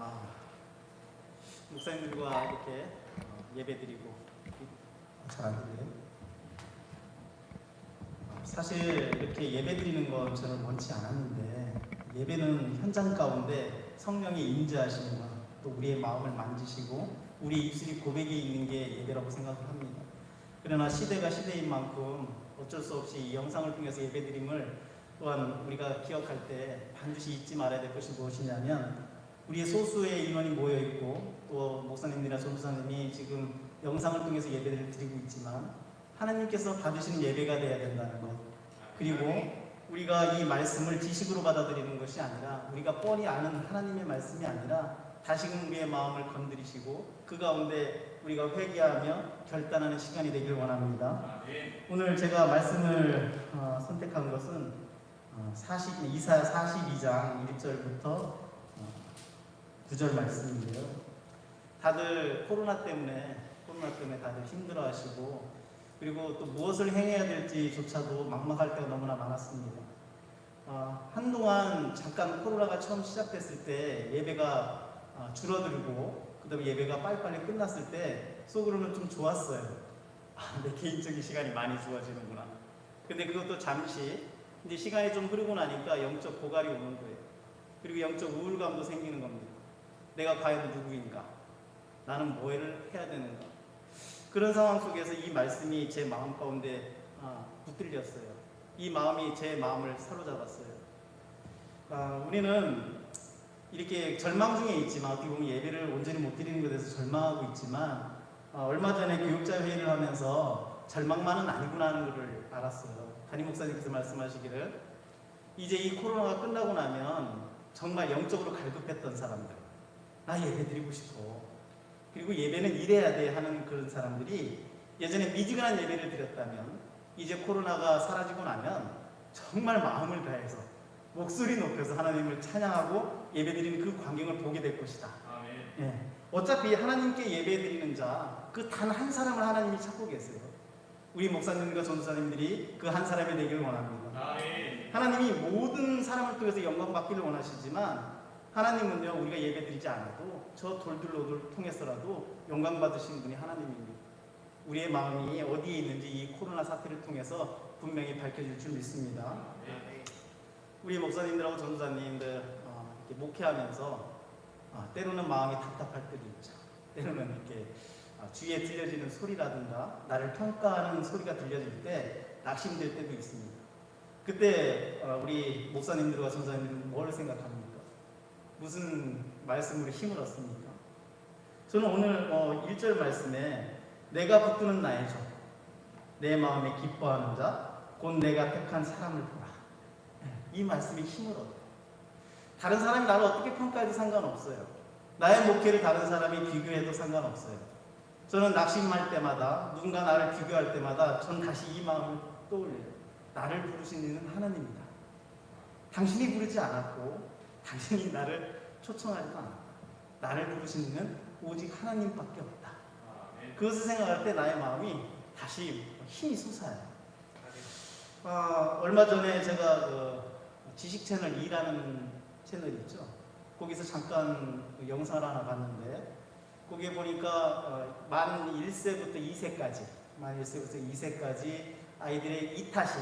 아, 목사님들과 이렇게 예배드리고 잘 안 들려요? 사실 이렇게 예배드리는 건 저는 원치 않았는데 예배는 현장 가운데 성령이 임재하시는 것, 또 우리의 마음을 만지시고 우리 입술이 고백이 있는 게 예배라고 생각을 합니다. 그러나 시대가 시대인 만큼 어쩔 수 없이 이 영상을 통해서 예배드림을 또한 우리가 기억할 때 반드시 잊지 말아야 될 것이 무엇이냐면 우리의 소수의 인원이 모여있고 또 목사님이나 전도사님이 지금 영상을 통해서 예배를 드리고 있지만 하나님께서 받으시는 예배가 되어야 된다는 것, 그리고 우리가 이 말씀을 지식으로 받아들이는 것이 아니라 우리가 뻔히 아는 하나님의 말씀이 아니라 다시금 우리의 마음을 건드리시고 그 가운데 우리가 회개하며 결단하는 시간이 되길 원합니다. 오늘 제가 말씀을 선택한 것은 이사야 42장 1절부터 9절 말씀인데요. 다들 코로나 때문에 다들 힘들어하시고 그리고 또 무엇을 행해야 될지조차도 막막할 때가 너무나 많았습니다. 한동안 잠깐 코로나가 처음 시작됐을 때 예배가 줄어들고 그 다음에 예배가 빨리빨리 끝났을 때 속으로는 좀 좋았어요. 내 개인적인 시간이 많이 주어지는구나. 근데 그것도 잠시, 이제 시간이 좀 흐르고 나니까 영적 고갈이 오는 거예요. 그리고 영적 우울감도 생기는 겁니다. 내가 과연 누구인가? 나는 뭐를 해야 되는가? 그런 상황 속에서 이 말씀이 제 마음 가운데 붙들렸어요. 이 마음이 제 마음을 사로잡았어요. 우리는 이렇게 절망 중에 있지만, 어떻게 보면 예배를 온전히 못 드리는 것에 대해서 절망하고 있지만, 얼마 전에 교육자 회의를 하면서 절망만은 아니구나 하는 것을 알았어요. 담임 목사님께서 말씀하시기를 이제 이 코로나가 끝나고 나면 정말 영적으로 갈급했던 사람들, 나 예배 드리고 싶어, 그리고 예배는 이래야 돼 하는 그런 사람들이 예전에 미지근한 예배를 드렸다면 이제 코로나가 사라지고 나면 정말 마음을 다해서 목소리 높여서 하나님을 찬양하고 예배드리는 그 광경을 보게 될 것이다. 예. 어차피 하나님께 예배드리는 자, 그 단 한 사람을 하나님이 찾고 계세요. 우리 목사님과 전도사님들이 그 한 사람이 되기를 원합니다. 하나님이 모든 사람을 통해서 영광 받기를 원하시지만 하나님은요, 우리가 예배드리지 않아도 저 돌들로들 통해서라도 영광 받으시는 분이 하나님입니다. 우리의 마음이 어디에 있는지 이 코로나 사태를 통해서 분명히 밝혀질 줄 믿습니다. 우리 목사님들하고 전도사님들 이렇게 목회하면서 때로는 마음이 답답할 때도 있죠. 때로는 이렇게 주위에 들려지는 소리라든가 나를 평가하는 소리가 들려질 때 낙심될 때도 있습니다. 그때 우리 목사님들과 전도사님들은 뭘 생각합니까? 무슨 말씀으로 힘을 얻습니까? 저는 오늘 1절 말씀에 내가 붙드는 나의 종, 내 마음에 기뻐하는 자, 곧 내가 택한 사람을 보라. 이 말씀에 힘을 얻어요. 다른 사람이 나를 어떻게 평가해도 상관없어요. 나의 목회를 다른 사람이 비교해도 상관없어요. 저는 낙심할 때마다, 누군가 나를 비교할 때마다 전 다시 이 마음을 떠올려요. 나를 부르신 이는 하나님이다. 당신이 부르지 않았고 당신이 나를 초청하지도 않았다. 나를 부르신 이는 오직 하나님밖에 없다. 그것을 생각할 때 나의 마음이 다시 힘이 솟아요. 얼마 전에 제가 지식 채널 2라는 채널이 있죠. 거기서 잠깐 영상을 하나 봤는데 거기에 보니까 만 1세부터 2세까지 아이들의 이타심,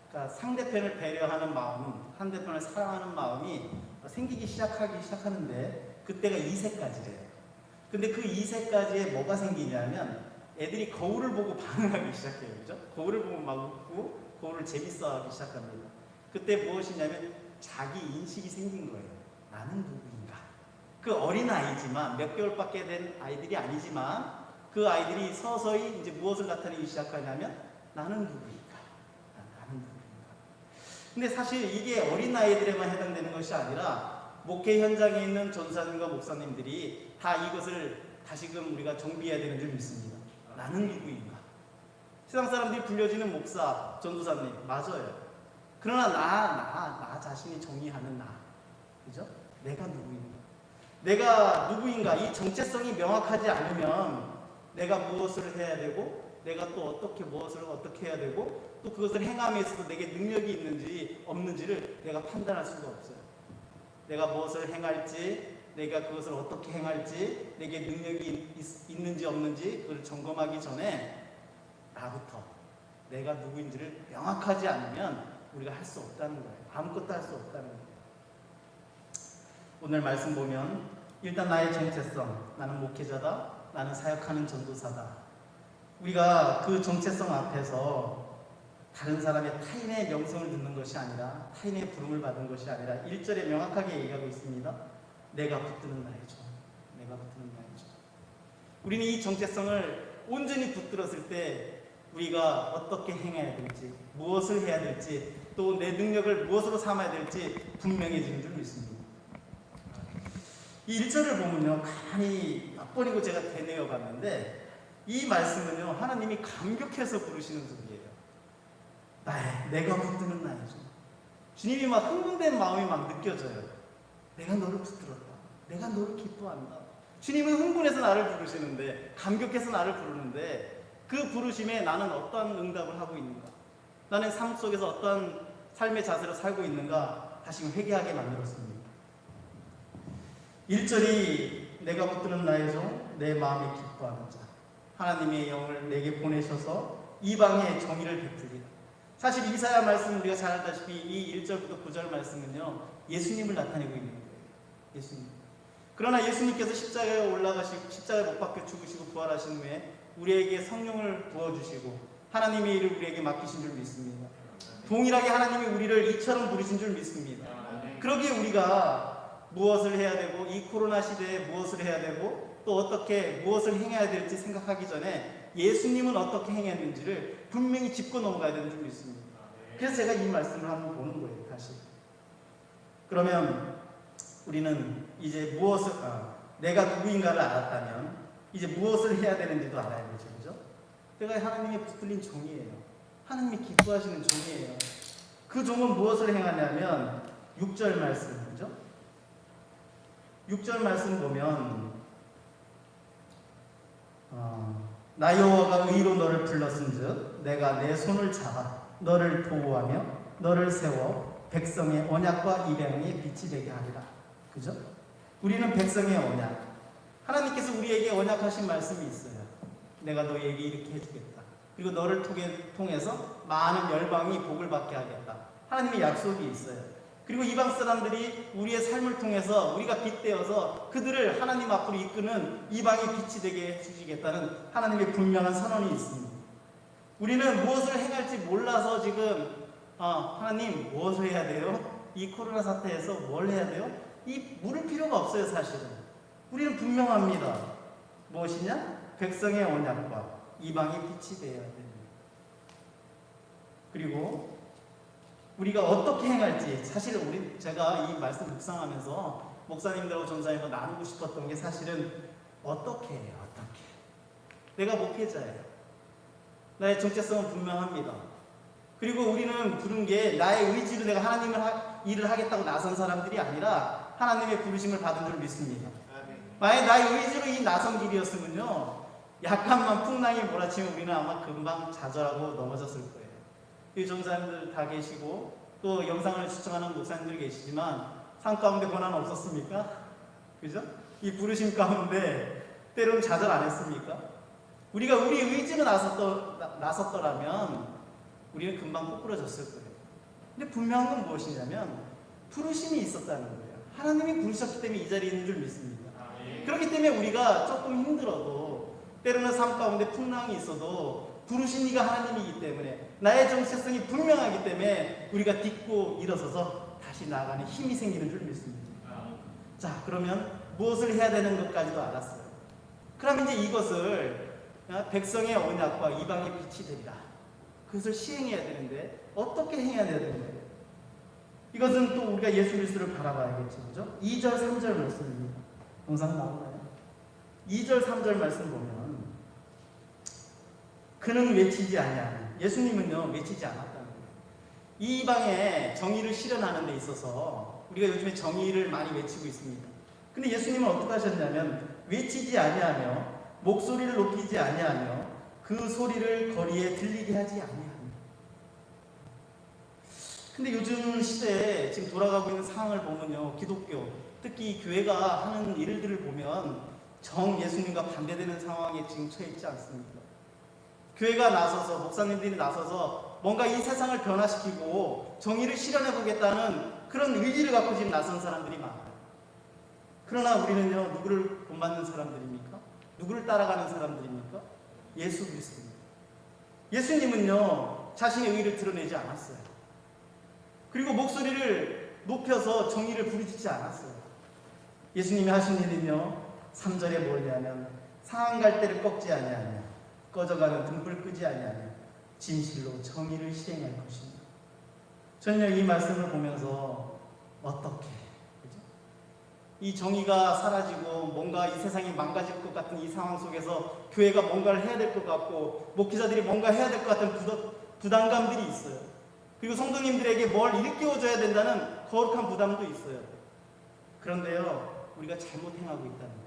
그러니까 상대편을 배려하는 마음, 상대편을 사랑하는 마음이 생기기 시작하는데 그때가 2세까지래요. 근데 그 2세까지에 뭐가 생기냐면 애들이 거울을 보고 반응하기 시작해요. 그죠? 거울을 보고 막 웃고 거울을 재밌어하기 시작합니다. 그때 무엇이냐면 자기 인식이 생긴 거예요. 나는 누구인가? 그 어린 아이지만 몇 개월밖에 된 아이들이 아니지만 그 아이들이 서서히 이제 무엇을 나타내기 시작하냐면 나는 누구인가? 나는 누구인가? 근데 사실 이게 어린 아이들에만 해당되는 것이 아니라 목회 현장에 있는 전사님과 목사님들이 다 이것을 다시금 우리가 정비해야 되는 줄 믿습니다. 나는 누구인가? 세상 사람들이 불려지는 목사, 전도사님 맞아요. 그러나 나 자신이 정의하는 나, 그죠? 내가 누구인가? 이 정체성이 명확하지 않으면 내가 무엇을 해야 되고 내가 또 무엇을 어떻게 해야 되고 또 그것을 행함에 있어서 내게 능력이 있는지 없는지를 내가 판단할 수가 없어요. 내가 무엇을 행할지, 내가 그것을 어떻게 행할지, 내게 능력이 있는지 없는지 그걸 점검하기 전에 나부터 내가 누구인지를 명확하지 않으면 우리가 할 수 없다는 거예요. 아무것도 할 수 없다는 거예요. 오늘 말씀 보면 일단 나의 정체성, 나는 목회자다, 나는 사역하는 전도사다. 우리가 그 정체성 앞에서 다른 사람의 타인의 명성을 듣는 것이 아니라, 타인의 부름을 받은 것이 아니라 1절에 명확하게 얘기하고 있습니다. 내가 붙드는 나의 종, 내가 붙드는 나의 종. 우리는 이 정체성을 온전히 붙들었을 때 우리가 어떻게 행해야 될지, 무엇을 해야 될지, 또 내 능력을 무엇으로 삼아야 될지 분명해지는 줄 믿습니다. 이 1절을 보면요, 가만히 몇 번이고 제가 되뇌어 봤는데 이 말씀은요, 하나님이 감격해서 부르시는 소리예요. 내가 붙드는 나의 종. 주님이 막 흥분된 마음이 막 느껴져요. 내가 너를 붙들었다. 내가 너를 기뻐한다. 주님은 흥분해서 나를 부르시는데, 감격해서 나를 부르는데, 그 부르심에 나는 어떠한 응답을 하고 있는가? 나는 삶 속에서 어떠한 삶의 자세로 살고 있는가? 다시 회개하게 만들었습니다. 1절이 내가 붙드는 나의 종, 내 마음에 기뻐하는 자. 하나님의 영을 내게 보내셔서 이방의 정의를 베풀리라. 사실 이사야 말씀 우리가 잘 알다시피 이 1절부터 9절 말씀은요, 예수님을 나타내고 있는 거예요. 예수님. 그러나 예수님께서 십자가에 올라가시고 십자가에 못 박혀 죽으시고 부활하신 후에 우리에게 성령을 부어주시고 하나님의 일을 우리에게 맡기신 줄 믿습니다. 동일하게 하나님이 우리를 이처럼 부르신 줄 믿습니다. 그러기에 우리가 무엇을 해야 되고, 이 코로나 시대에 무엇을 해야 되고, 또 어떻게 무엇을 행해야 될지 생각하기 전에 예수님은 어떻게 행했는지를 분명히 짚고 넘어가야 되는 줄 믿습니다. 그래서 제가 이 말씀을 한번 보는 거예요, 다시. 그러면 우리는 이제 내가 누구인가를 알았다면 이제 무엇을 해야 되는지도 알아야 되죠, 그죠? 내가 하나님의 붙들린 종이에요. 하나님이 기뻐하시는 종이에요. 그 종은 무엇을 행하냐면 6절 말씀이죠. 6절 말씀 보면 나 여호와가 의로 너를 불렀은즉 내가 내 손을 잡아 너를 보호하며 너를 세워 백성의 언약과 입양의 빛이 되게 하리라. 그죠? 우리는 백성의 언약. 하나님께서 우리에게 언약하신 말씀이 있어요. 내가 너에게 이렇게 해주겠다. 그리고 너를 통해서 많은 열방이 복을 받게 하겠다. 하나님의 약속이 있어요. 그리고 이방 사람들이 우리의 삶을 통해서 우리가 빛되어서 그들을 하나님 앞으로 이끄는 이방의 빛이 되게 해주시겠다는 하나님의 분명한 선언이 있습니다. 우리는 무엇을 행할지 몰라서 지금 하나님 무엇을 해야 돼요? 이 코로나 사태에서 뭘 해야 돼요? 이 물을 필요가 없어요. 사실은 우리는 분명합니다. 무엇이냐? 백성의 언약과 이방의 빛이 되어야 됩니다. 그리고 우리가 어떻게 행할지, 사실 제가 이 말씀 묵상하면서 목사님들하고 전사님과 나누고 싶었던 게 사실은 어떻게 해요? 어떻게? 내가 목회자예요. 나의 정체성은 분명합니다. 그리고 우리는 부른 게 나의 의지로 내가 하나님의 일을 하겠다고 나선 사람들이 아니라 하나님의 부르심을 받은 줄 믿습니다. 만약 나의 의지로 이 나선 길이었으면요, 약간만 풍랑이 몰아치면 우리는 아마 금방 좌절하고 넘어졌을 거예요. 이 전사님들 다 계시고 또 영상을 시청하는 목사님들 계시지만 삶 가운데 고난 없었습니까? 그죠? 이 부르심 가운데 때로는 좌절 안 했습니까? 우리가 우리 의지로 나섰더라면 우리는 금방 꼬꾸러졌을 거예요. 근데 분명한 건 무엇이냐면 부르심이 있었다는 거예요. 하나님이 부르셨기 때문에 이 자리에 있는 줄 믿습니다. 그렇기 때문에 우리가 조금 힘들어도, 때로는 삶 가운데 풍랑이 있어도 부르신 이가 하나님이기 때문에, 나의 정체성이 분명하기 때문에 우리가 딛고 일어서서 다시 나아가는 힘이 생기는 줄 믿습니다. 자, 그러면 무엇을 해야 되는 것까지도 알았어요. 그럼 이제 이것을 백성의 언약과 이방의 빛이 되리라, 그것을 시행해야 되는데 어떻게 해야 되는 거예요? 이것은 또 우리가 예수 그리스도를 바라봐야겠죠. 그죠? 2절 3절 말씀입니다. 영상 나오나요? 2절 3절 말씀 보면 그는 외치지 아니하는, 예수님은요 외치지 않았다는 거예요. 이 이방에 정의를 실현하는 데 있어서 우리가 요즘에 정의를 많이 외치고 있습니다. 근데 예수님은 어떻게 하셨냐면 외치지 아니하며 목소리를 높이지 아니하며 그 소리를 거리에 들리게 하지 아니하며. 근데 요즘 시대에 지금 돌아가고 있는 상황을 보면요, 기독교, 특히 교회가 하는 일들을 보면 정 예수님과 반대되는 상황에 지금 처해 있지 않습니까? 교회가 나서서, 목사님들이 나서서 뭔가 이 세상을 변화시키고 정의를 실현해 보겠다는 그런 의지를 갖고 지금 나선 사람들이 많아요. 그러나 우리는요, 누구를 본받는 사람들입니까? 누구를 따라가는 사람들입니까? 예수 그리스도입니다. 예수님은요, 자신의 의의를 드러내지 않았어요. 그리고 목소리를 높여서 정의를 부르짖지 않았어요. 예수님이 하신 일은요, 3절에 뭐냐면 상한 갈대를 꺾지 아니하며 꺼져가는 등불 끄지 아니하며 진실로 정의를 실행할 것입니다. 저는요, 이 말씀을 보면서 어떻게, 그죠? 이 정의가 사라지고 뭔가 이 세상이 망가질 것 같은 이 상황 속에서 교회가 뭔가를 해야 될 것 같고 목회자들이 뭔가 해야 될 것 같은 부담감들이 있어요. 그리고 성도님들에게 뭘 일깨워줘야 된다는 거룩한 부담도 있어요. 그런데요, 우리가 잘못 행하고 있다는 거예요.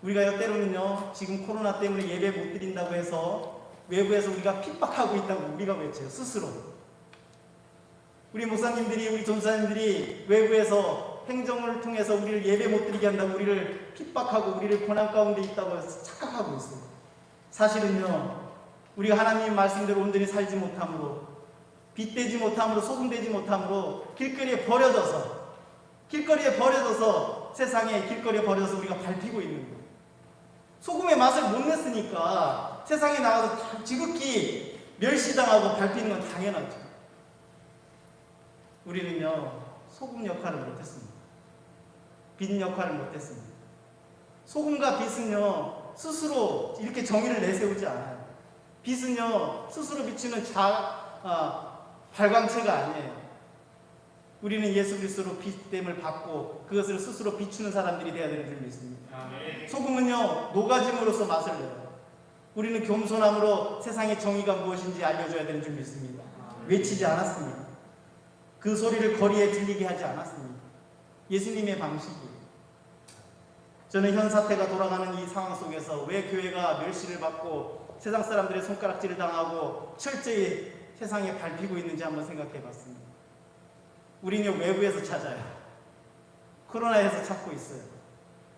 우리가요, 때로는요, 지금 코로나 때문에 예배 못 드린다고 해서 외부에서 우리가 핍박하고 있다고 우리가 외쳐요, 스스로. 우리 목사님들이, 우리 전사님들이 외부에서 행정을 통해서 우리를 예배 못 드리게 한다고 우리를 핍박하고 우리를 고난 가운데 있다고 해서 착각하고 있어요. 사실은요, 우리가 하나님 말씀대로 온전히 살지 못함으로, 빛되지 못함으로, 소금되지 못함으로 길거리에 버려져서 세상에 길거리에 버려져서 우리가 밟히고 있는 거예요. 소금의 맛을 못 냈으니까 세상에 나가서 지극히 멸시당하고 밟히는 건 당연하죠. 우리는요, 소금 역할을 못했습니다. 빛 역할을 못했습니다. 소금과 빛은요, 스스로 이렇게 정의를 내세우지 않아요. 빛은요, 스스로 비추는 발광체가 아니에요. 우리는 예수 그리스도로 빛됨을 받고 그것을 스스로 비추는 사람들이 되어야 되는 줄 믿습니다. 소금은요, 녹아짐으로써 맛을 내요. 우리는 겸손함으로 세상의 정의가 무엇인지 알려줘야 되는 줄 믿습니다. 외치지 않았습니다. 그 소리를 거리에 들리게 하지 않았습니다. 예수님의 방식이에요. 저는 현 사태가 돌아가는 이 상황 속에서 왜 교회가 멸시를 받고 세상 사람들의 손가락질을 당하고 철저히 세상에 밟히고 있는지 한번 생각해 봤습니다. 우리는 외부에서 찾아요. 코로나에서 찾고 있어요.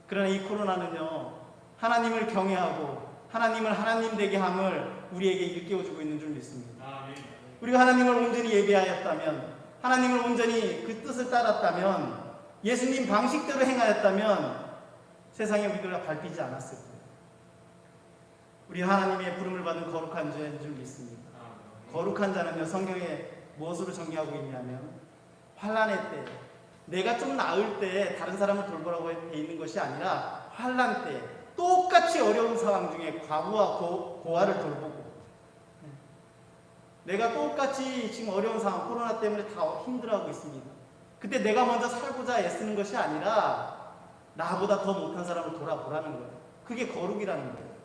그러나 이 코로나는요, 하나님을 경외하고 하나님을 하나님 되게 함을 우리에게 일깨워주고 있는 줄 믿습니다. 우리가 하나님을 온전히 예배하였다면, 하나님을 온전히 그 뜻을 따랐다면, 예수님 방식대로 행하였다면 세상에 우리가 밟히지 않았을 거예요. 우리 하나님의 부름을 받은 거룩한 자인 줄 믿습니다. 거룩한 자는요, 성경에 무엇으로 정의하고 있냐면 환난의 때, 내가 좀 나을 때 다른 사람을 돌보라고 돼 있는 것이 아니라 환난 때 똑같이 어려운 상황 중에 과부와 고아를 돌보고, 내가 똑같이 지금 어려운 상황, 코로나 때문에 다 힘들어하고 있습니다. 그때 내가 먼저 살고자 애쓰는 것이 아니라 나보다 더 못한 사람을 돌아보라는 거예요. 그게 거룩이라는 거예요.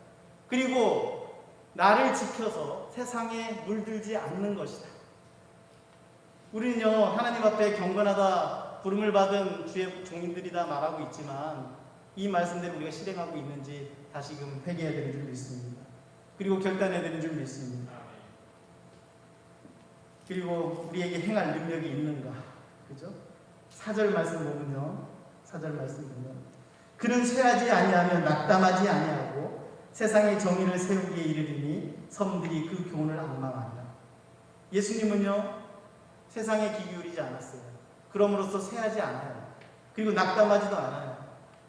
그리고 나를 지켜서 세상에 물들지 않는 것이다. 우리는요, 하나님 앞에 경건하다, 부름을 받은 주의 종인들이다 말하고 있지만 이 말씀대로 우리가 실행하고 있는지 다시금 회개해야 되는 줄 믿습니다. 그리고 결단해야 되는 줄 믿습니다. 그리고 우리에게 행할 능력이 있는가, 그죠? 4절 말씀 보면요, 4절 말씀 보면 그는 쇠하지 아니하며 낙담하지 아니하고 세상의 정의를 세우기에 이르리니 섬들이 그 교훈을 앙망한다. 예수님은요, 세상에 귀 기울이지 않았어요. 그럼으로써 쇠하지 않아요. 그리고 낙담하지도 않아요.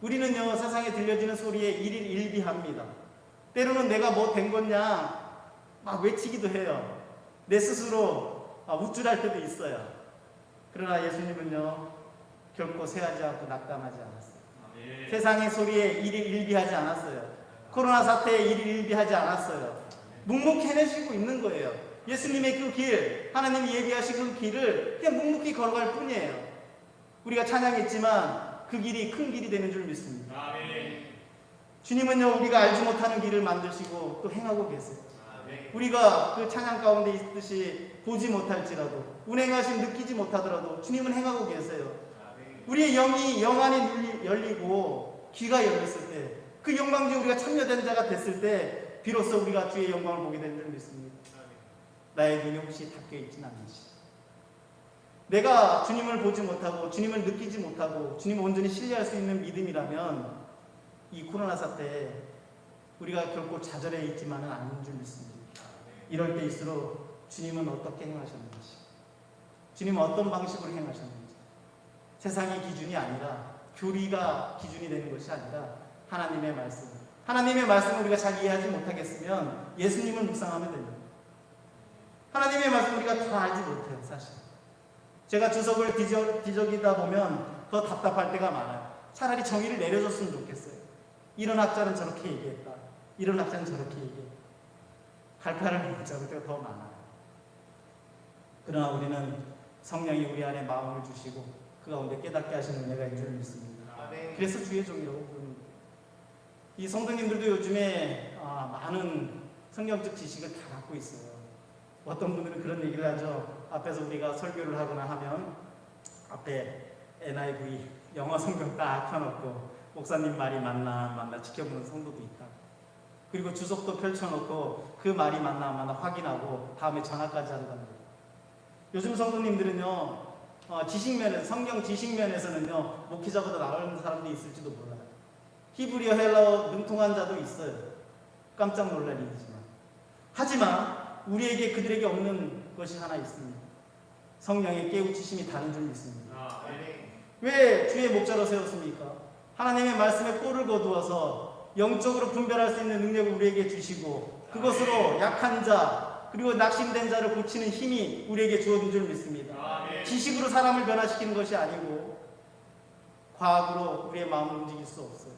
우리는요, 세상에 들려지는 소리에 일일일비합니다. 때로는 내가 뭐 된 거냐 막 외치기도 해요. 내 스스로 우쭐할 때도 있어요. 그러나 예수님은요, 결코 쇠하지 않고 낙담하지 않았어요. 세상의 소리에 일일일비하지 않았어요. 코로나 사태에 일일일비하지 않았어요. 묵묵히 해내시고 있는 거예요. 예수님의 그 길, 하나님이 예비하신 그 길을 그냥 묵묵히 걸어갈 뿐이에요. 우리가 찬양했지만 그 길이 큰 길이 되는 줄 믿습니다. 주님은요, 우리가 알지 못하는 길을 만드시고 또 행하고 계세요. 우리가 그 찬양 가운데 있듯이 보지 못할지라도, 운행하심 느끼지 못하더라도 주님은 행하고 계세요. 우리의 영안이 열리고 귀가 열렸을 때, 그 영광 중에 우리가 참여된 자가 됐을 때 비로소 우리가 주의 영광을 보게 되는 줄 믿습니다. 나의 눈이 혹시 닫혀 있지는 않는지. 내가 주님을 보지 못하고 주님을 느끼지 못하고 주님을 온전히 신뢰할 수 있는 믿음이라면 이 코로나 사태에 우리가 결코 좌절해 있지만은 않는 줄 믿습니다. 이럴 때일수록 주님은 어떻게 행하셨는지, 주님은 어떤 방식으로 행하셨는지, 세상의 기준이 아니라 교리가 기준이 되는 것이 아니라 하나님의 말씀, 하나님의 말씀을 우리가 잘 이해하지 못하겠으면 예수님을 묵상하면 됩니다. 하나님의 말씀 우리가 다 알지 못해요. 사실 제가 주석을 뒤적이다 보면 더 답답할 때가 많아요. 차라리 정의를 내려줬으면 좋겠어요. 이런 학자는 저렇게 얘기했다, 이런 학자는 저렇게 얘기했다. 갈파를 못 잡을 때가 더 많아요. 그러나 우리는 성령이 우리 안에 마음을 주시고 그 가운데 깨닫게 하시는 은혜가 줄 믿습니다. 그래서 주의 종이라고 부릅니다. 이 성도님들도 요즘에 많은 성경적 지식을 다 갖고 있어요. 어떤 분들은 그런 얘기를 하죠. 앞에서 우리가 설교를 하거나 하면 앞에 NIV 영어 성경 딱 펴놓고 목사님 말이 맞나 지켜보는 성도도 있다. 그리고 주석도 펼쳐놓고 그 말이 맞나 안 맞나 확인하고 다음에 전화까지 한답니다. 요즘 성도님들은요, 지식면에서, 성경 지식면에서는요, 목회자보다 나가는 사람도 있을지도 몰라요. 히브리어 헬라어 능통한 자도 있어요. 깜짝 놀랄 일이지만. 하지만 우리에게 그들에게 없는 것이 하나 있습니다. 성령의 깨우치심이 다른 줄 믿습니다. 왜 주의 목자로 세웠습니까? 하나님의 말씀에 꼴을 거두어서 영적으로 분별할 수 있는 능력을 우리에게 주시고 그것으로 약한 자 그리고 낙심된 자를 고치는 힘이 우리에게 주어진 줄 믿습니다. 지식으로 사람을 변화시키는 것이 아니고 과학으로 우리의 마음을 움직일 수 없어요.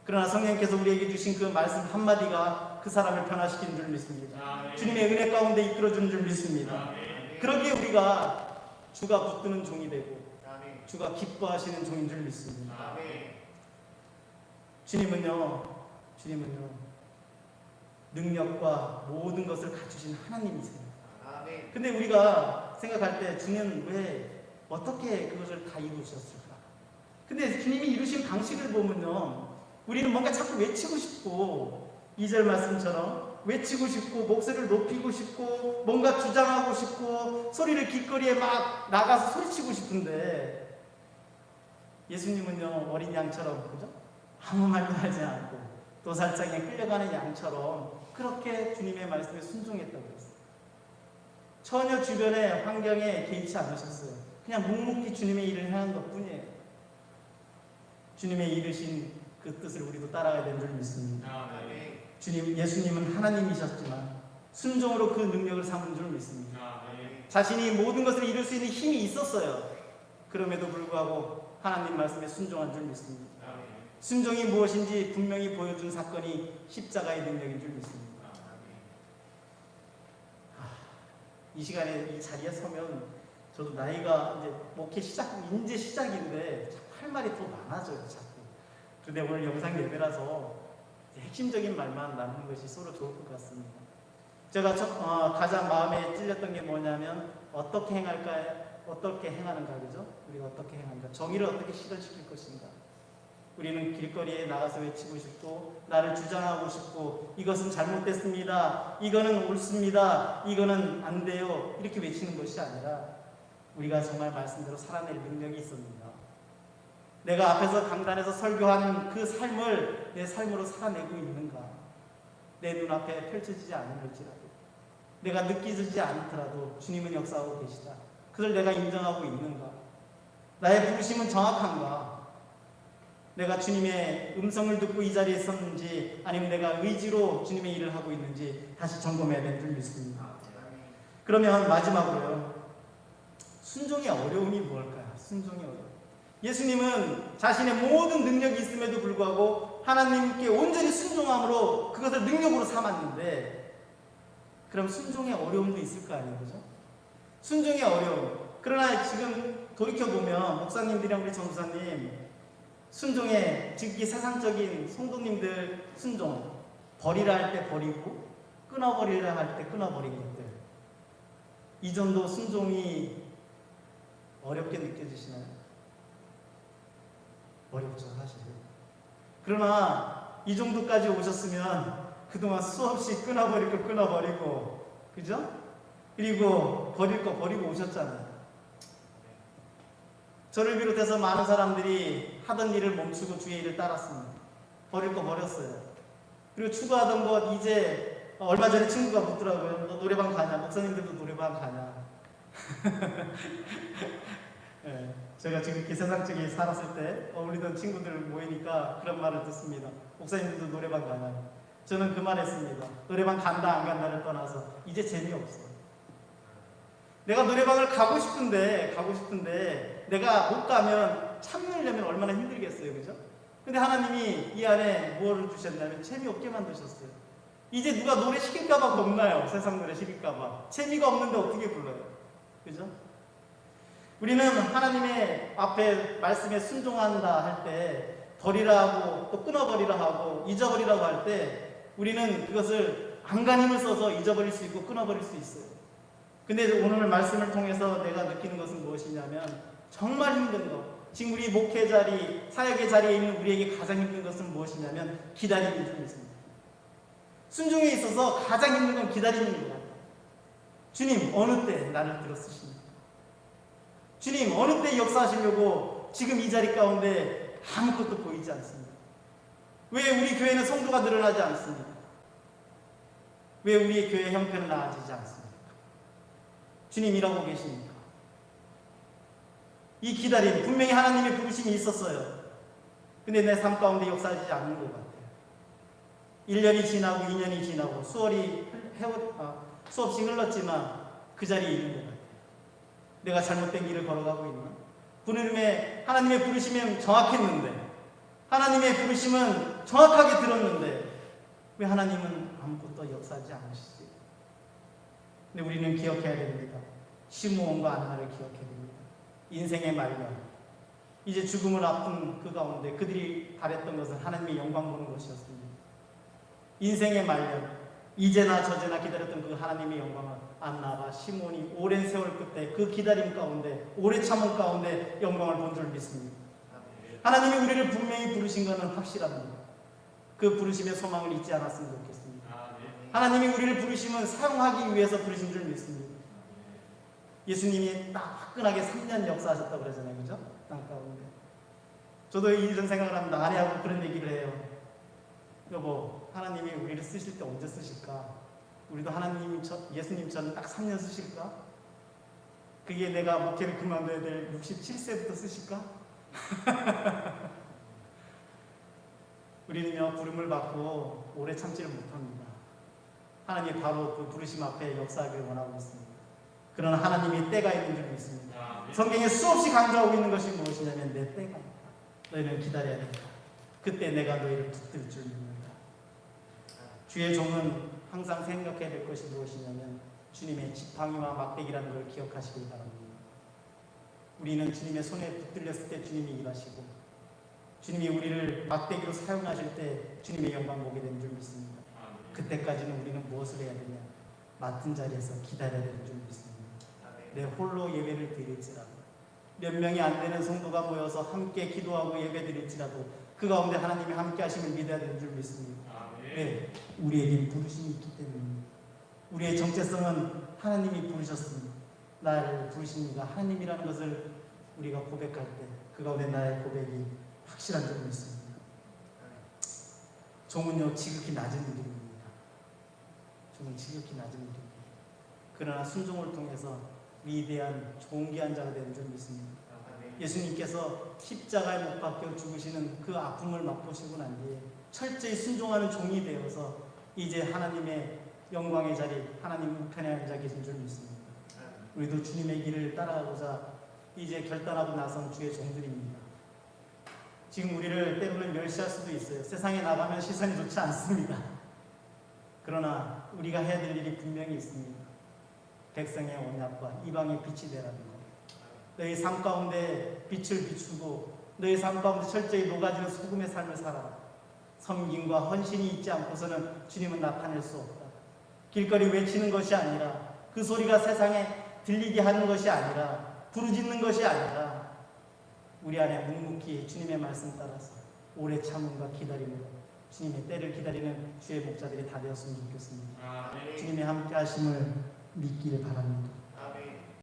그러나 성령께서 우리에게 주신 그 말씀 한마디가 그 사람을 변화시키는 줄 믿습니다. 주님의 은혜 가운데 이끌어주는 줄 믿습니다. 그러기에 우리가 주가 붙드는 종이 되고 주가 기뻐하시는 종인 줄 믿습니다. 주님은요 능력과 모든 것을 갖추신 하나님이세요. 근데 우리가 생각할 때 주는 왜 어떻게 그것을 다 이루셨을까? 근데 주님이 이루신 방식을 보면요, 우리는 뭔가 자꾸 외치고 싶고 2절 말씀처럼 외치고 싶고 목소리를 높이고 싶고 뭔가 주장하고 싶고 소리를 길거리에 막 나가서 소리치고 싶은데 예수님은요 어린 양처럼, 그죠? 아무 말도 하지 않고 도살장에 끌려가는 양처럼 그렇게 주님의 말씀에 순종했다고 했어요. 전혀 주변의 환경에 개의치 않으셨어요. 그냥 묵묵히 주님의 일을 행한 것 뿐이에요. 주님의 이르신 그 뜻을 우리도 따라가야 되는 줄 믿습니다. 예수님은 하나님이셨지만 순종으로 그 능력을 삼은 줄 믿습니다. 자신이 모든 것을 이룰 수 있는 힘이 있었어요. 그럼에도 불구하고 하나님 말씀에 순종한 줄 믿습니다. 순종이 무엇인지 분명히 보여준 사건이 십자가의 능력인 줄 믿습니다. 이 시간에 이 자리에 서면 저도 나이가 이제 목회 이제 시작인데 자꾸 할 말이 더 많아져요. 자꾸. 근데 오늘 영상 예배라서 핵심적인 말만 나누는 것이 서로 좋을 것 같습니다. 제가 가장 마음에 찔렸던 게 뭐냐면 어떻게 행하는가, 그죠? 우리가 어떻게 행하는가, 정의를 어떻게 실현시킬 것인가. 우리는 길거리에 나가서 외치고 싶고 나를 주장하고 싶고 이것은 잘못됐습니다, 이거는 옳습니다, 이거는 안 돼요 이렇게 외치는 것이 아니라 우리가 정말 말씀대로 살아낼 능력이 있습니다. 내가 앞에서 강단에서 설교한 그 삶을 내 삶으로 살아내고 있는가, 내 눈앞에 펼쳐지지 않을지라도 내가 느끼지 않더라도 주님은 역사하고 계시다, 그걸 내가 인정하고 있는가, 나의 부르심은 정확한가, 내가 주님의 음성을 듣고 이 자리에 있었는지 아니면 내가 의지로 주님의 일을 하고 있는지 다시 점검해야 되는 줄 믿습니다. 그러면 마지막으로요, 순종의 어려움이 뭘까요? 순종의 어려움. 예수님은 자신의 모든 능력이 있음에도 불구하고 하나님께 온전히 순종함으로 그것을 능력으로 삼았는데, 그럼 순종의 어려움도 있을 거 아니에요, 그죠? 순종의 어려움. 그러나 지금 돌이켜보면 목사님들이랑 우리 전도사님 순종의, 즉 이 세상적인 성도님들 순종, 버리라 할 때 버리고 끊어버리라 할 때 끊어버린 것들, 이 정도 순종이 어렵게 느껴지시나요? 어렵죠, 사실. 그러나 이 정도까지 오셨으면 그동안 수없이 끊어버리고 그죠? 그리고 버릴 거 버리고 오셨잖아요. 저를 비롯해서 많은 사람들이 하던 일을 멈추고 주의 일을 따랐습니다. 버릴 거 버렸어요. 그리고 추구하던 것 이제 얼마 전에 친구가 묻더라고요. 너 노래방 가냐? 목사님들도 노래방 가냐? 네, 제가 지금 세상적에 살았을 때 어울리던 친구들 모이니까 그런 말을 듣습니다. 목사님들도 노래방 가냐? 저는 그 말 했습니다. 노래방 간다 안 간다를 떠나서 이제 재미없어. 내가 노래방을 가고 싶은데 내가 못 가면 참여하려면 얼마나 힘들겠어요, 그죠? 근데 하나님이 이 안에 무엇을 주셨냐면 재미없게 만드셨어요. 이제 누가 노래 시킬까봐 겁나요. 세상 노래 시킬까봐. 재미가 없는데 어떻게 불러요, 그죠? 우리는 하나님의 앞에 말씀에 순종한다 할 때 버리라 하고 또 끊어버리라 하고 잊어버리라고 할 때 우리는 그것을 안간힘을 써서 잊어버릴 수 있고 끊어버릴 수 있어요. 근데 오늘 말씀을 통해서 내가 느끼는 것은 무엇이냐면 정말 힘든 것, 지금 우리 목회 자리, 사역의 자리에 있는 우리에게 가장 힘든 것은 무엇이냐면 기다림인 줄 믿습니다. 순종에 있어서 가장 힘든 건 기다리는 것 같아요. 주님 어느 때 나를 들어쓰십니까? 주님 어느 때 역사하시려고 지금 이 자리 가운데 아무것도 보이지 않습니다. 왜 우리 교회는 성도가 늘어나지 않습니까? 왜 우리의 교회 형편은 나아지지 않습니까? 주님 일하고 계십니까? 이 기다림, 분명히 하나님의 부르심이 있었어요. 근데 내 삶 가운데 역사하지 않는 것 같아요. 1년이 지나고 2년이 지나고 수없이 흘렀지만 그 자리에 있는 것 같아요. 내가 잘못된 길을 걸어가고 있나? 하나님의 부르심은 정확했는데, 하나님의 부르심은 정확하게 들었는데 왜 하나님은 아무것도 역사하지 않으시지? 근데 우리는 기억해야 됩니다. 시므온과 안나를 기억해야 됩니다. 인생의 말년, 이제 죽음을 앞둔 그 가운데 그들이 바랬던 것은 하나님의 영광 보는 것이었습니다. 인생의 말년, 이제나 저제나 기다렸던 그 하나님의 영광을 안나와 시므온이 오랜 세월 끝에 그 기다림 가운데, 오래 참음 가운데 영광을 본 줄 믿습니다. 하나님이 우리를 분명히 부르신 것은 확실합니다. 그 부르심의 소망을 잊지 않았으면 좋겠습니다. 하나님이 우리를 부르심은 사용하기 위해서 부르신 줄 믿습니다. 예수님이 딱 화끈하게 3년 역사하셨다고 그러잖아요, 그죠? 땅 가운데. 저도 이런 생각을 합니다. 아내하고 그런 얘기를 해요. 여보, 하나님이 우리를 쓰실 때 언제 쓰실까? 우리도 예수님처럼 딱 3년 쓰실까? 그게 내가 목회를 그만둬야 될 67세부터 쓰실까? 우리는요, 부름을 받고 오래 참지를 못합니다. 하나님이 바로 그 부르심 앞에 역사하기를 원하고 있습니다. 그러나 하나님이 때가 있는 줄 믿습니다. 성경에 수없이 강조하고 있는 것이 무엇이냐면 내 때가 있다. 너희는 기다려야 된다. 그때 내가 너희를 붙들 줄 믿는다. 주의 종은 항상 생각해야 될 것이 무엇이냐면 주님의 지팡이와 막대기라는 걸 기억하시길 바랍니다. 우리는 주님의 손에 붙들렸을 때 주님이 일하시고 주님이 우리를 막대기로 사용하실 때 주님의 영광 보게 되는 줄 믿습니다. 그때까지는 우리는 무엇을 해야 되냐? 맡은 자리에서 기다려야 되는 줄 믿습니다. 내 홀로 예배를 드릴지라도, 몇 명이 안 되는 성도가 모여서 함께 기도하고 예배 드릴지라도 그 가운데 하나님이 함께 하심을 믿어야 되는 줄 믿습니다. 네, 우리에게 부르심이 있기 때문입니다. 우리의 정체성은 하나님이 부르셨습니다. 나를 부르신 이가 하나님이라는 것을 우리가 고백할 때 그 가운데 나의 고백이 확실한 줄 믿습니다. 종은요, 지극히 낮은 일입니다. 종은 지극히 낮은 일입니다. 그러나 순종을 통해서 위대한 존귀한 자가 되는 줄 믿습니다. 예수님께서 십자가에 못 박혀 죽으시는 그 아픔을 맛보시고 난 뒤에 철저히 순종하는 종이 되어서 이제 하나님의 영광의 자리, 하나님 우편에 앉아 계신 줄 믿습니다. 우리도 주님의 길을 따라가고자 이제 결단하고 나선 주의 종들입니다. 지금 우리를 때로는 멸시할 수도 있어요. 세상에 나가면 시선이 좋지 않습니다. 그러나 우리가 해야 될 일이 분명히 있습니다. 백성의 언약과 이방의 빛이 되라는 것. 너희 삶 가운데 빛을 비추고 너희 삶 가운데 철저히 녹아지는 소금의 삶을 살아라. 섬김과 헌신이 있지 않고서는 주님은 나타낼 수 없다. 길거리 외치는 것이 아니라, 그 소리가 세상에 들리게 하는 것이 아니라, 부르짖는 것이 아니라 우리 안에 묵묵히 주님의 말씀 따라서 오래 참음과 기다림으로 주님의 때를 기다리는 주의 목자들이 다 되었으면 좋겠습니다. 주님의 함께 하심을 믿기를 바랍니다.